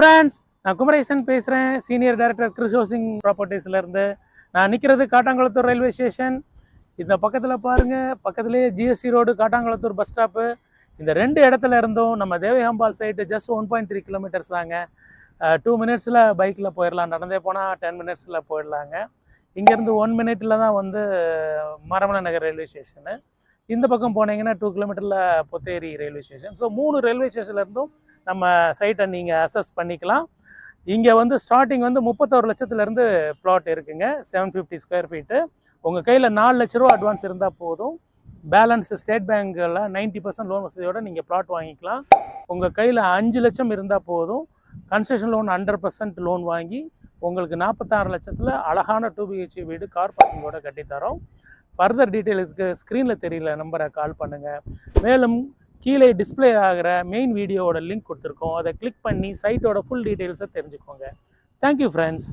Friends, நான் குமரேசன் பேசுகிறேன், senior director Chris housing ப்ராப்பர்ட்டிஸ்லேருந்து. நான் நிற்கிறது காட்டாங்குளத்தூர் ரயில்வே ஸ்டேஷன். இந்த பக்கத்தில் பாருங்கள், பக்கத்துலேயே GST road, Kattankulathur bus stop. இந்த ரெண்டு இடத்துல இருந்தும் நம்ம தேவையம்பால் சைட்டு ஜஸ்ட் 1.3 கிலோமீட்டர்ஸ் தாங்க. 2 மினிட்ஸில் பைக்கில் போயிடலாம், நடந்தே போனால் 10 மினிட்ஸில் போயிடலாங்க. இங்கேருந்து 1 மினிட்டில் தான் வந்து மரமலை நகர் ரயில்வே ஸ்டேஷனு. இந்த பக்கம் போனீங்கன்னா 2 கிலோமீட்டரில் Potheri railway station. So 3 railway ஸ்டேஷன்லேருந்தும் நம்ம சைட்டை நீங்கள் அசஸ் பண்ணிக்கலாம். இங்கே வந்து ஸ்டார்டிங் வந்து 31 லட்சத்துலேருந்து பிளாட் இருக்குங்க, 750 ஸ்கொயர் ஃபீட்டு. உங்கள் கையில் 4 லட்ச ரூபா அட்வான்ஸ் இருந்தால் போதும். பேலன்ஸ் ஸ்டேட் பேங்க்கில் 90% லோன் வசதியோடு நீங்கள் பிளாட் வாங்கிக்கலாம். உங்கள் கையில் 5 லட்சம் இருந்தால் போதும். கன்ஸ்ட்ரக்ஷன் லோன் 100% லோன் வாங்கி உங்களுக்கு 46 லட்சத்தில் அழகான 2 BHK வீடு கார் பார்க்கிங்கோட கட்டித்தரோம். ஃபர்தர் டீட்டெயில்ஸுக்கு ஸ்க்ரீனில் தெரியல நம்பரை கால் பண்ணுங்கள். மேலும் கீழே டிஸ்பிளே ஆகிற மெயின் வீடியோவோட லிங்க் கொடுத்துருக்கோம், அதை கிளிக் பண்ணி சைட்டோட ஃபுல் டீட்டெயில்ஸை தெரிஞ்சுக்கோங்க. Thank you friends.